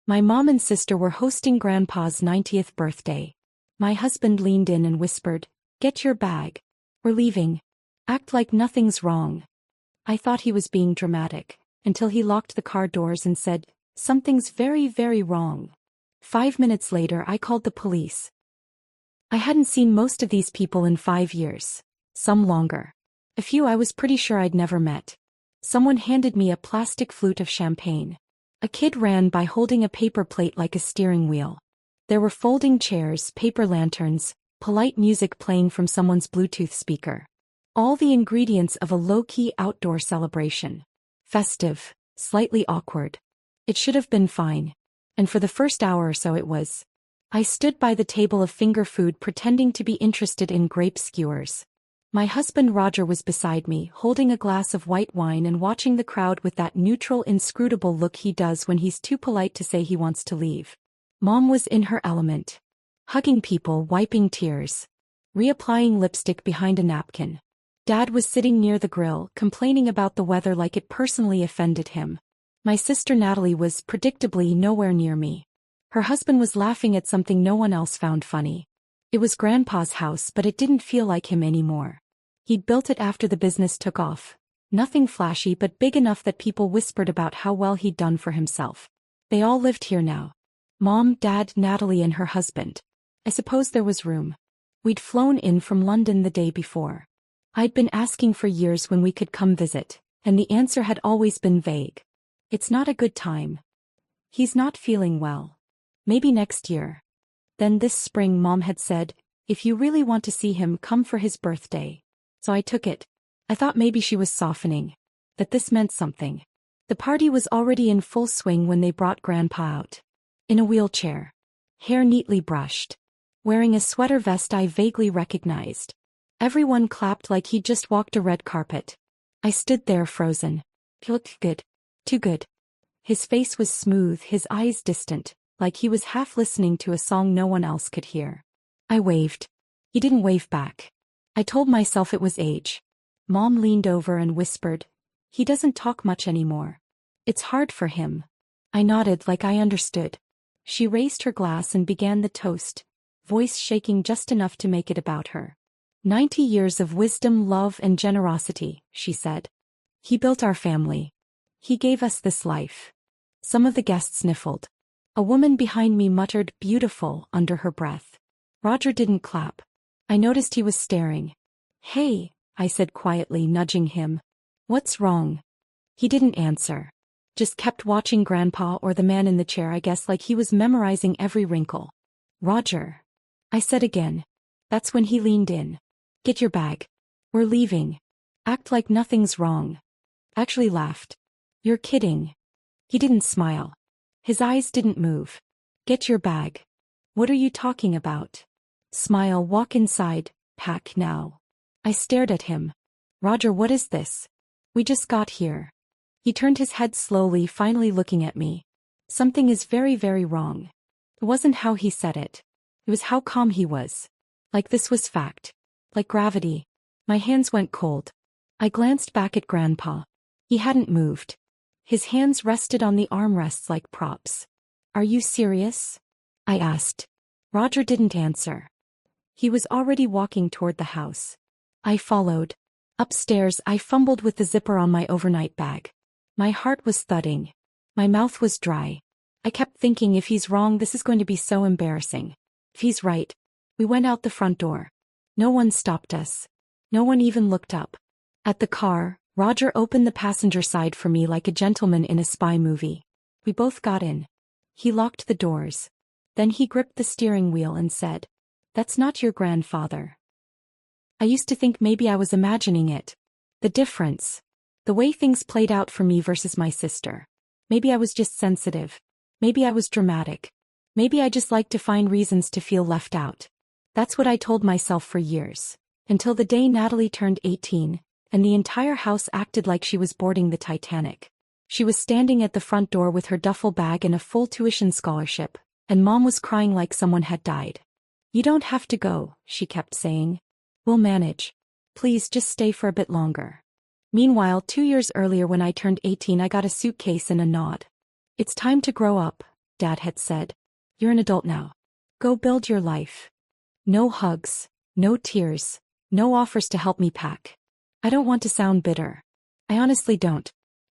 My mom and sister were hosting Grandpa's 90th birthday. My husband leaned in and whispered, "Get your bag. We're leaving. Act like nothing's wrong." I thought he was being dramatic, until he locked the car doors and said, "Something's very, very wrong." 5 minutes later I called the police. I hadn't seen most of these people in 5 years. Some longer. A few I was pretty sure I'd never met. Someone handed me a plastic flute of champagne. A kid ran by holding a paper plate like a steering wheel. There were folding chairs, paper lanterns, polite music playing from someone's Bluetooth speaker. All the ingredients of a low-key outdoor celebration. Festive, slightly awkward. It should have been fine. And for the first hour or so it was. I stood by the table of finger food pretending to be interested in grape skewers. My husband Roger was beside me, holding a glass of white wine and watching the crowd with that neutral, inscrutable look he does when he's too polite to say he wants to leave. Mom was in her element. Hugging people, wiping tears. Reapplying lipstick behind a napkin. Dad was sitting near the grill, complaining about the weather like it personally offended him. My sister Natalie was, predictably, nowhere near me. Her husband was laughing at something no one else found funny. It was Grandpa's house, but it didn't feel like him anymore. He'd built it after the business took off. Nothing flashy but big enough that people whispered about how well he'd done for himself. They all lived here now. Mom, Dad, Natalie and her husband. I suppose there was room. We'd flown in from London the day before. I'd been asking for years when we could come visit, and the answer had always been vague. It's not a good time. He's not feeling well. Maybe next year. Then this spring Mom had said, "If you really want to see him, come for his birthday." So I took it. I thought maybe she was softening. That this meant something. The party was already in full swing when they brought Grandpa out. In a wheelchair. Hair neatly brushed. Wearing a sweater vest I vaguely recognized. Everyone clapped like he'd just walked a red carpet. I stood there frozen. He looked good. Too good. His face was smooth, his eyes distant, like he was half listening to a song no one else could hear. I waved. He didn't wave back. I told myself it was age. Mom leaned over and whispered, "He doesn't talk much anymore. It's hard for him." I nodded like I understood. She raised her glass and began the toast, voice shaking just enough to make it about her. 90 years of wisdom, love and generosity, she said. He built our family. He gave us this life. Some of the guests sniffled. A woman behind me muttered, "Beautiful," under her breath. Roger didn't clap. I noticed he was staring. "Hey," I said quietly, nudging him. "What's wrong?" He didn't answer. Just kept watching Grandpa or the man in the chair, I guess, like he was memorizing every wrinkle. "Roger," I said again. That's when he leaned in. "Get your bag. We're leaving. Act like nothing's wrong." Actually laughed. "You're kidding." He didn't smile. His eyes didn't move. "Get your bag. What are you talking about?" "Smile, walk inside, pack now." I stared at him. "Roger, what is this? We just got here." He turned his head slowly, finally looking at me. "Something is very, very wrong." It wasn't how he said it. It was how calm he was. Like this was fact. Like gravity. My hands went cold. I glanced back at Grandpa. He hadn't moved. His hands rested on the armrests like props. "Are you serious?" I asked. Roger didn't answer. He was already walking toward the house. I followed. Upstairs, I fumbled with the zipper on my overnight bag. My heart was thudding. My mouth was dry. I kept thinking, if he's wrong, this is going to be so embarrassing. If he's right. We went out the front door. No one stopped us. No one even looked up. At the car, Roger opened the passenger side for me like a gentleman in a spy movie. We both got in. He locked the doors. Then he gripped the steering wheel and said, "That's not your grandfather." I used to think maybe I was imagining it. The difference. The way things played out for me versus my sister. Maybe I was just sensitive. Maybe I was dramatic. Maybe I just liked to find reasons to feel left out. That's what I told myself for years. Until the day Natalie turned 18, and the entire house acted like she was boarding the Titanic. She was standing at the front door with her duffel bag and a full tuition scholarship, and Mom was crying like someone had died. "You don't have to go," she kept saying. "We'll manage. Please just stay for a bit longer." Meanwhile, 2 years earlier when I turned 18, I got a suitcase and a nod. "It's time to grow up," Dad had said. You're an adult now. Go build your life. No hugs, no tears, no offers to help me pack. I don't want to sound bitter. I honestly don't.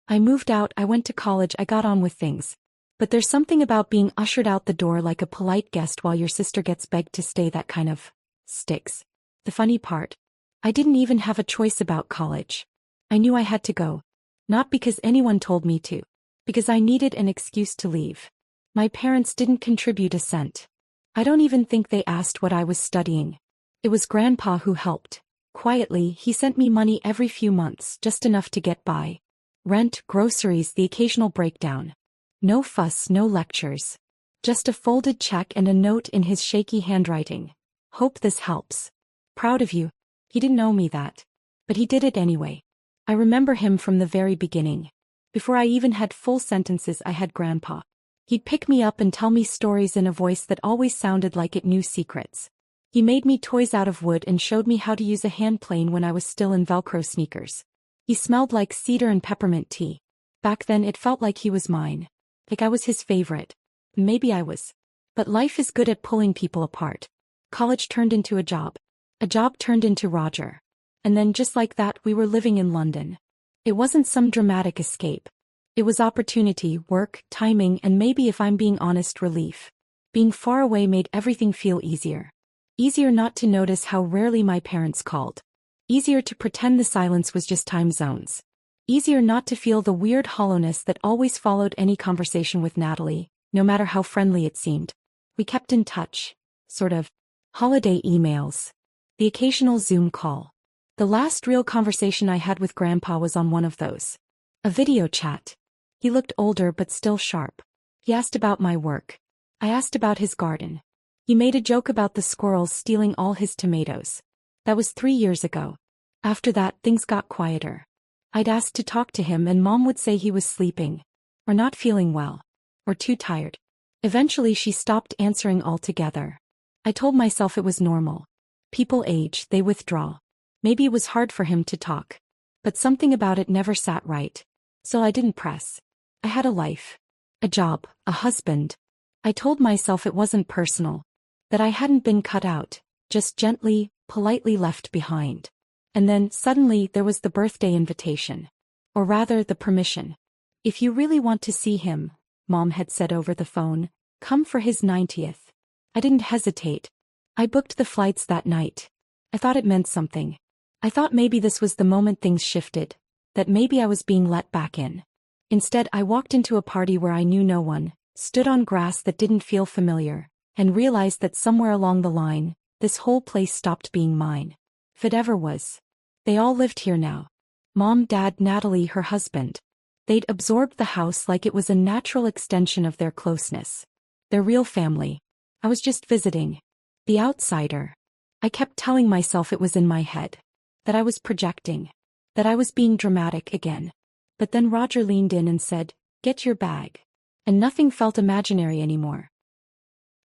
I moved out, I went to college, I got on with things. But there's something about being ushered out the door like a polite guest while your sister gets begged to stay that kind of sticks. The funny part, I didn't even have a choice about college. I knew I had to go. Not because anyone told me to. Because I needed an excuse to leave. My parents didn't contribute a cent. I don't even think they asked what I was studying. It was Grandpa who helped. Quietly, he sent me money every few months, just enough to get by. Rent, groceries, the occasional breakdown. No fuss, no lectures. Just a folded check and a note in his shaky handwriting. Hope this helps. Proud of you. He didn't know me that. But he did it anyway. I remember him from the very beginning. Before I even had full sentences, I had Grandpa. He'd pick me up and tell me stories in a voice that always sounded like it knew secrets. He made me toys out of wood and showed me how to use a hand plane when I was still in Velcro sneakers. He smelled like cedar and peppermint tea. Back then it felt like he was mine. Like I was his favorite. Maybe I was. But life is good at pulling people apart. College turned into a job. A job turned into Roger. And then just like that we were living in London. It wasn't some dramatic escape. It was opportunity, work, timing, and maybe, if I'm being honest, relief. Being far away made everything feel easier. Easier not to notice how rarely my parents called. Easier to pretend the silence was just time zones. Easier not to feel the weird hollowness that always followed any conversation with Natalie, no matter how friendly it seemed. We kept in touch. Sort of. Holiday emails. The occasional Zoom call. The last real conversation I had with Grandpa was on one of those. A video chat. He looked older but still sharp. He asked about my work. I asked about his garden. He made a joke about the squirrels stealing all his tomatoes. That was 3 years ago. After that, things got quieter. I'd ask to talk to him and Mom would say he was sleeping. Or not feeling well. Or too tired. Eventually she stopped answering altogether. I told myself it was normal. People age, they withdraw. Maybe it was hard for him to talk. But something about it never sat right. So I didn't press. I had a life. A job, a husband. I told myself it wasn't personal. That I hadn't been cut out, just gently, politely left behind. And then, suddenly, there was the birthday invitation. Or rather, the permission. If you really want to see him, Mom had said over the phone, come for his 90th. I didn't hesitate. I booked the flights that night. I thought it meant something. I thought maybe this was the moment things shifted. That maybe I was being let back in. Instead, I walked into a party where I knew no one, stood on grass that didn't feel familiar, and realized that somewhere along the line, this whole place stopped being mine. If it ever was. They all lived here now. Mom, Dad, Natalie, her husband. They'd absorbed the house like it was a natural extension of their closeness. Their real family. I was just visiting. The outsider. I kept telling myself it was in my head. That I was projecting. That I was being dramatic again. But then Roger leaned in and said, get your bag. And nothing felt imaginary anymore.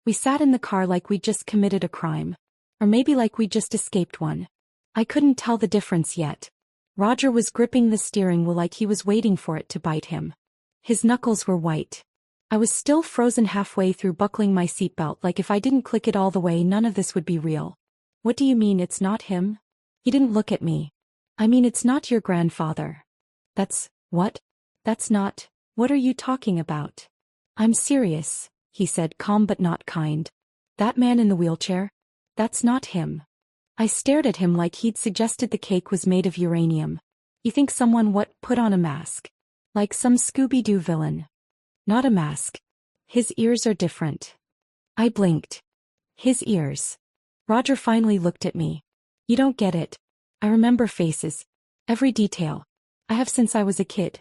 We sat in the car like we'd just committed a crime. Or maybe like we'd just escaped one. I couldn't tell the difference yet. Roger was gripping the steering wheel like he was waiting for it to bite him. His knuckles were white. I was still frozen halfway through buckling my seatbelt, like if I didn't click it all the way none of this would be real. What do you mean it's not him? He didn't look at me. I mean it's not your grandfather. That's, what? That's not, what are you talking about? I'm serious, he said, calm but not kind. That man in the wheelchair? That's not him. I stared at him like he'd suggested the cake was made of uranium. You think someone put on a mask? Like some Scooby-Doo villain. Not a mask. His ears are different. I blinked. His ears. Roger finally looked at me. You don't get it. I remember faces. Every detail. I have since I was a kid.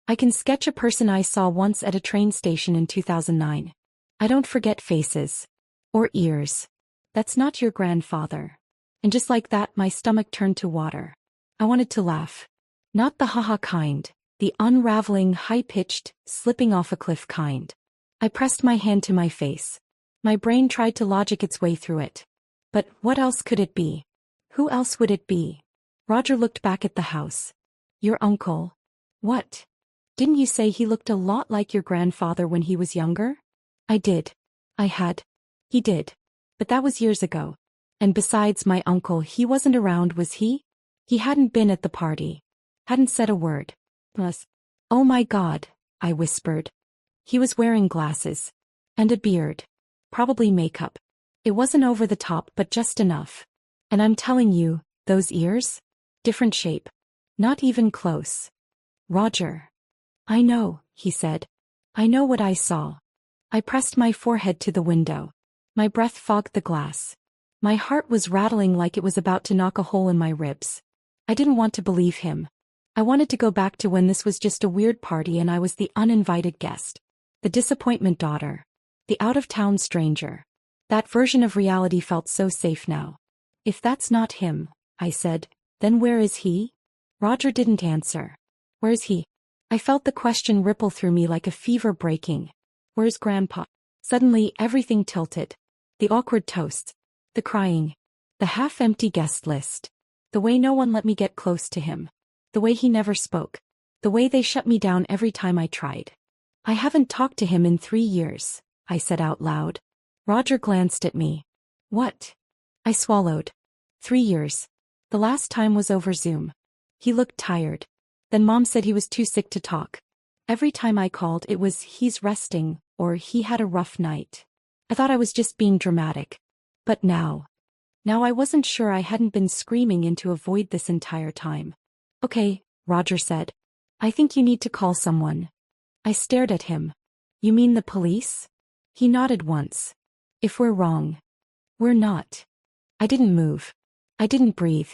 I can sketch a person I saw once at a train station in 2009. I don't forget faces. Or ears. That's not your grandfather. And just like that my stomach turned to water. I wanted to laugh. Not the haha kind. The unraveling, high-pitched, slipping off a cliff kind. I pressed my hand to my face. My brain tried to logic its way through it. But what else could it be? Who else would it be? Roger looked back at the house. Your uncle. What? Didn't you say he looked a lot like your grandfather when he was younger? I did. I had. He did. But that was years ago. And besides my uncle, he wasn't around, was he? He hadn't been at the party. Hadn't said a word. Plus, oh my God, I whispered. He was wearing glasses. And a beard. Probably makeup. It wasn't over the top, but just enough. And I'm telling you, those ears? Different shape. Not even close. Roger. I know, he said. I know what I saw. I pressed my forehead to the window. My breath fogged the glass. My heart was rattling like it was about to knock a hole in my ribs. I didn't want to believe him. I wanted to go back to when this was just a weird party and I was the uninvited guest. The disappointment daughter. The out-of-town stranger. That version of reality felt so safe now. If that's not him, I said, then where is he? Roger didn't answer. Where's he? I felt the question ripple through me like a fever breaking. Where's Grandpa? Suddenly everything tilted. The awkward toasts. The crying. The half-empty guest list. The way no one let me get close to him. The way he never spoke. The way they shut me down every time I tried. I haven't talked to him in 3 years, I said out loud. Roger glanced at me. What? I swallowed. 3 years. The last time was over Zoom. He looked tired. Then Mom said he was too sick to talk. Every time I called it was he's resting, or he had a rough night. I thought I was just being dramatic. But now I wasn't sure I hadn't been screaming into a void this entire time. Okay, Roger said. I think you need to call someone. I stared at him. You mean the police? He nodded once. If we're wrong. We're not. I didn't move. I didn't breathe.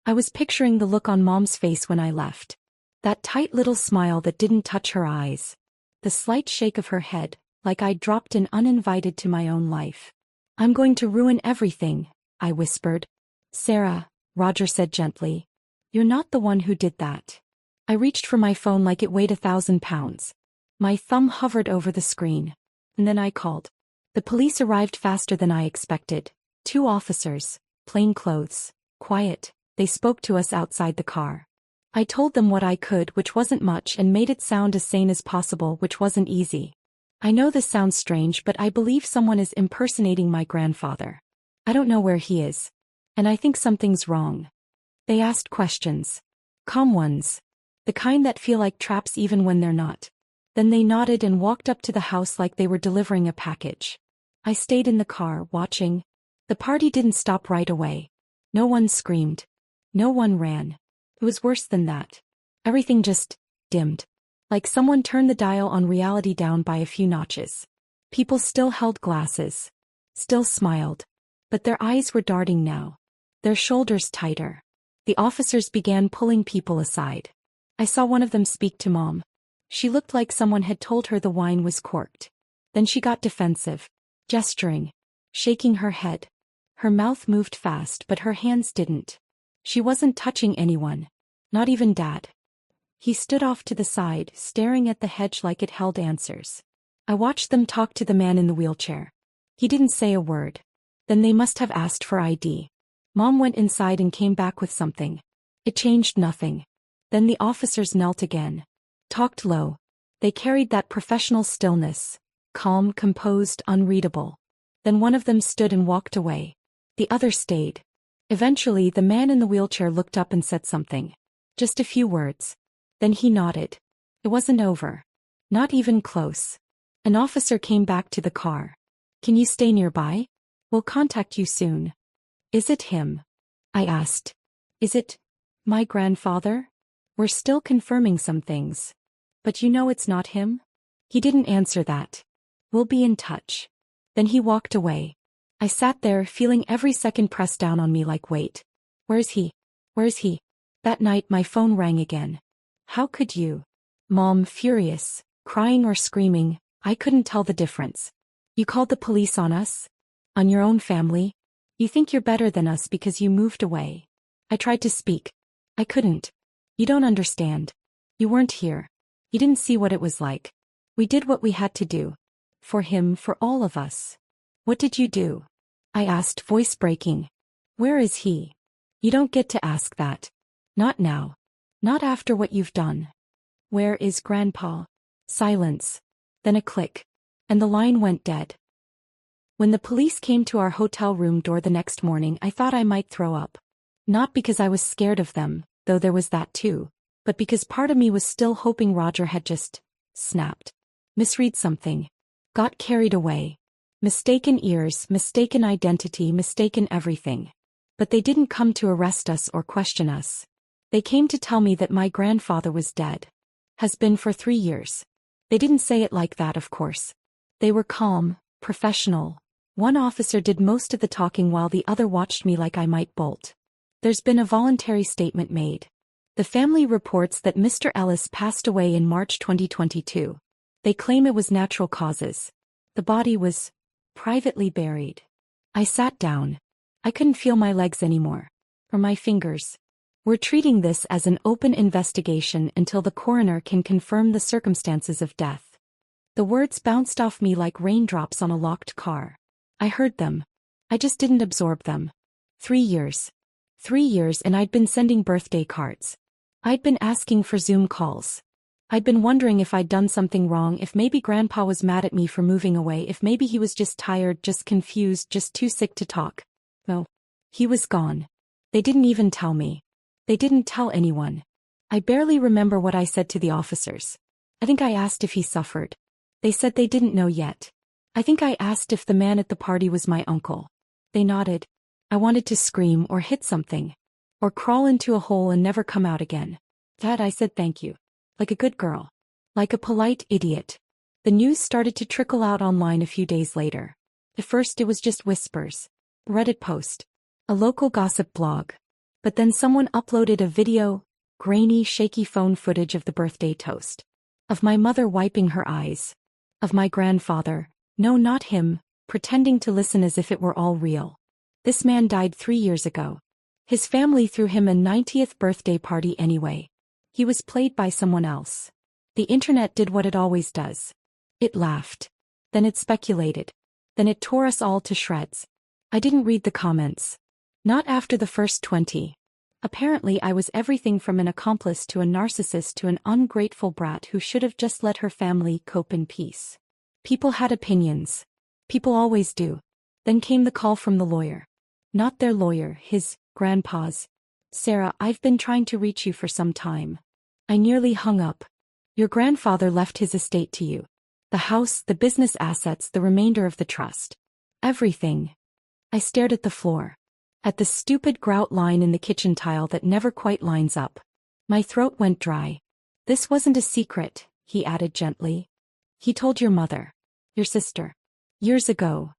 I was picturing the look on Mom's face when I left. That tight little smile that didn't touch her eyes. The slight shake of her head, like I'd dropped in uninvited to my own life. I'm going to ruin everything, I whispered. Sarah, Roger said gently. You're not the one who did that. I reached for my phone like it weighed 1,000 pounds. My thumb hovered over the screen. And then I called. The police arrived faster than I expected. 2 officers, plain clothes, quiet. They spoke to us outside the car. I told them what I could, which wasn't much, and made it sound as sane as possible, which wasn't easy. I know this sounds strange, but I believe someone is impersonating my grandfather. I don't know where he is. And I think something's wrong. They asked questions. Calm ones. The kind that feel like traps even when they're not. Then they nodded and walked up to the house like they were delivering a package. I stayed in the car, watching. The party didn't stop right away. No one screamed. No one ran. It was worse than that. Everything just dimmed. Like someone turned the dial on reality down by a few notches. People still held glasses. Still smiled. But their eyes were darting now. Their shoulders tighter. The officers began pulling people aside. I saw one of them speak to Mom. She looked like someone had told her the wine was corked. Then she got defensive. Gesturing. Shaking her head. Her mouth moved fast, but her hands didn't. She wasn't touching anyone. Not even Dad. He stood off to the side, staring at the hedge like it held answers. I watched them talk to the man in the wheelchair. He didn't say a word. Then they must have asked for ID. Mom went inside and came back with something. It changed nothing. Then the officers knelt again. Talked low. They carried that professional stillness. Calm, composed, unreadable. Then one of them stood and walked away. The other stayed. Eventually the man in the wheelchair looked up and said something. Just a few words. Then he nodded. It wasn't over. Not even close. An officer came back to the car. Can you stay nearby? We'll contact you soon. Is it him? I asked. Is it my grandfather? We're still confirming some things. But you know it's not him? He didn't answer that. We'll be in touch. Then he walked away. I sat there, feeling every second press down on me like weight. Where's he? Where's he? That night my phone rang again. How could you? Mom, furious, crying or screaming, I couldn't tell the difference. You called the police on us? On your own family? You think you're better than us because you moved away. I tried to speak. I couldn't. You don't understand. You weren't here. You didn't see what it was like. We did what we had to do. For him, for all of us. What did you do? I asked, voice breaking. Where is he? You don't get to ask that. Not now. Not after what you've done. Where is Grandpa? Silence. Then a click. And the line went dead. When the police came to our hotel room door the next morning, I thought I might throw up. Not because I was scared of them, though there was that too, but because part of me was still hoping Roger had just snapped. Misread something. Got carried away. Mistaken ears, mistaken identity, mistaken everything. But they didn't come to arrest us or question us. They came to tell me that my grandfather was dead. Has been for 3 years. They didn't say it like that, of course. They were calm, professional. One officer did most of the talking while the other watched me like I might bolt. There's been a voluntary statement made. The family reports that Mr. Ellis passed away in March 2022. They claim it was natural causes. The body was privately buried. I sat down. I couldn't feel my legs anymore. Or my fingers. We're treating this as an open investigation until the coroner can confirm the circumstances of death. The words bounced off me like raindrops on a locked car. I heard them. I just didn't absorb them. 3 years. 3 years, and I'd been sending birthday cards. I'd been asking for Zoom calls. I'd been wondering if I'd done something wrong, if maybe Grandpa was mad at me for moving away, if maybe he was just tired, just confused, just too sick to talk. No. He was gone. They didn't even tell me. They didn't tell anyone. I barely remember what I said to the officers. I think I asked if he suffered. They said they didn't know yet. I think I asked if the man at the party was my uncle. They nodded. I wanted to scream or hit something. Or crawl into a hole and never come out again. Dad, I said thank you. Like a good girl. Like a polite idiot. The news started to trickle out online a few days later. At first it was just whispers. Reddit post. A local gossip blog. But then someone uploaded a video, grainy, shaky phone footage of the birthday toast. Of my mother wiping her eyes. Of my grandfather, no, not him, pretending to listen as if it were all real. This man died 3 years ago. His family threw him a 90th birthday party anyway. He was played by someone else. The internet did what it always does. It laughed. Then it speculated. Then it tore us all to shreds. I didn't read the comments. Not after the first 20. Apparently I was everything from an accomplice to a narcissist to an ungrateful brat who should have just let her family cope in peace. People had opinions. People always do. Then came the call from the lawyer. Not their lawyer, his, grandpa's. Sarah, I've been trying to reach you for some time. I nearly hung up. Your grandfather left his estate to you. The house, the business assets, the remainder of the trust. Everything. I stared at the floor. At the stupid grout line in the kitchen tile that never quite lines up. My throat went dry. This wasn't a secret, he added gently. He told your mother. Your sister. Years ago.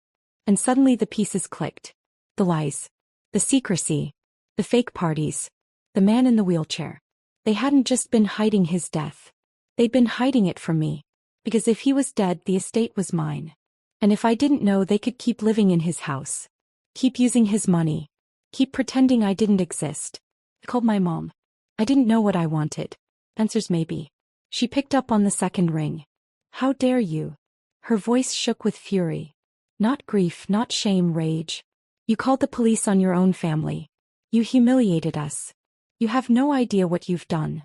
And suddenly the pieces clicked. The lies. The secrecy. The fake parties. The man in the wheelchair. They hadn't just been hiding his death. They'd been hiding it from me. Because if he was dead, the estate was mine. And if I didn't know, they could keep living in his house. Keep using his money. Keep pretending I didn't exist. I called my mom. I didn't know what I wanted. Answers maybe. She picked up on the second ring. How dare you? Her voice shook with fury. Not grief, not shame, rage. You called the police on your own family. You humiliated us. You have no idea what you've done.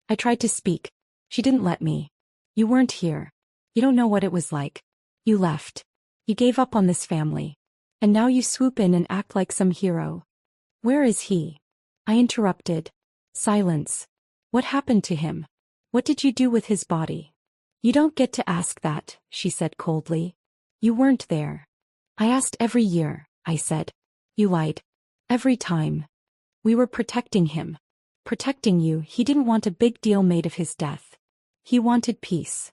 I tried to speak. She didn't let me. You weren't here. You don't know what it was like. You left. You gave up on this family. And now you swoop in and act like some hero. Where is he? I interrupted. Silence. What happened to him? What did you do with his body? You don't get to ask that, she said coldly. You weren't there. I asked every year, I said. You lied. Every time. We were protecting him. Protecting you. He didn't want a big deal made of his death. He wanted peace.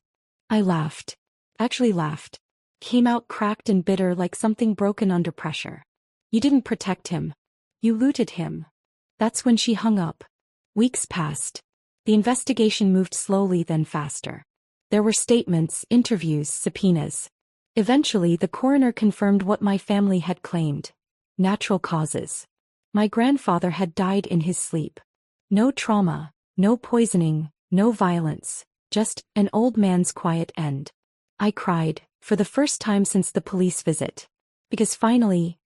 I laughed. Actually laughed. Came out cracked and bitter like something broken under pressure. You didn't protect him. You looted him. That's when she hung up. Weeks passed. The investigation moved slowly then faster. There were statements, interviews, subpoenas. Eventually the coroner confirmed what my family had claimed. Natural causes. My grandfather had died in his sleep. No trauma, no poisoning, no violence, just an old man's quiet end. I cried, for the first time since the police visit. Because finally,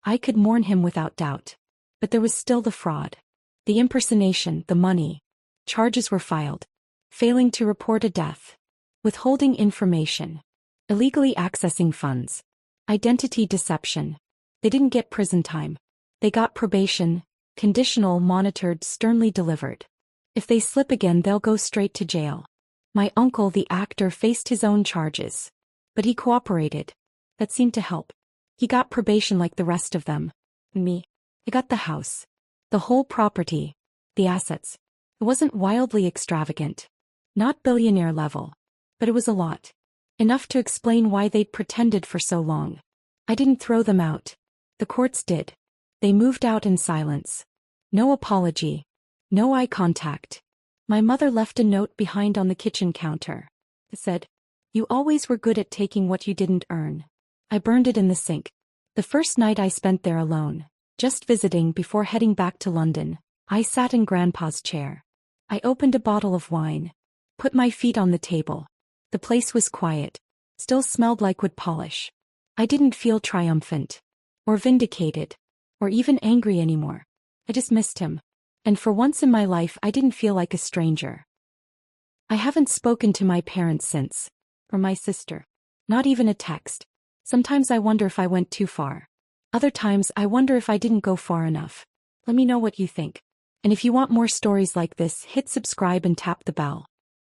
I could mourn him without doubt. But there was still the fraud. The impersonation, the money. Charges were filed. Failing to report a death. Withholding information. illegally accessing funds, identity deception. They didn't get prison time. They got probation, conditional, monitored, sternly delivered. If they slip again, they'll go straight to jail. My uncle, the actor, faced his own charges. But he cooperated. That seemed to help. He got probation like the rest of them. Me, I got the house. The whole property. The assets. It wasn't wildly extravagant. Not billionaire level. But it was a lot. Enough to explain why they'd pretended for so long. I didn't throw them out. The courts did. They moved out in silence. No apology. No eye contact. My mother left a note behind on the kitchen counter. It said, "You always were good at taking what you didn't earn." I burned it in the sink. The first night I spent there alone, just visiting before heading back to London, I sat in Grandpa's chair. I opened a bottle of wine. Put my feet on the table. The place was quiet. Still smelled like wood polish. I didn't feel triumphant. Or vindicated. Or even angry anymore. I just missed him. And for once in my life I didn't feel like a stranger. I haven't spoken to my parents since. Or my sister. Not even a text. Sometimes I wonder if I went too far. Other times I wonder if I didn't go far enough. Let me know what you think. And if you want more stories like this, hit subscribe and tap the bell.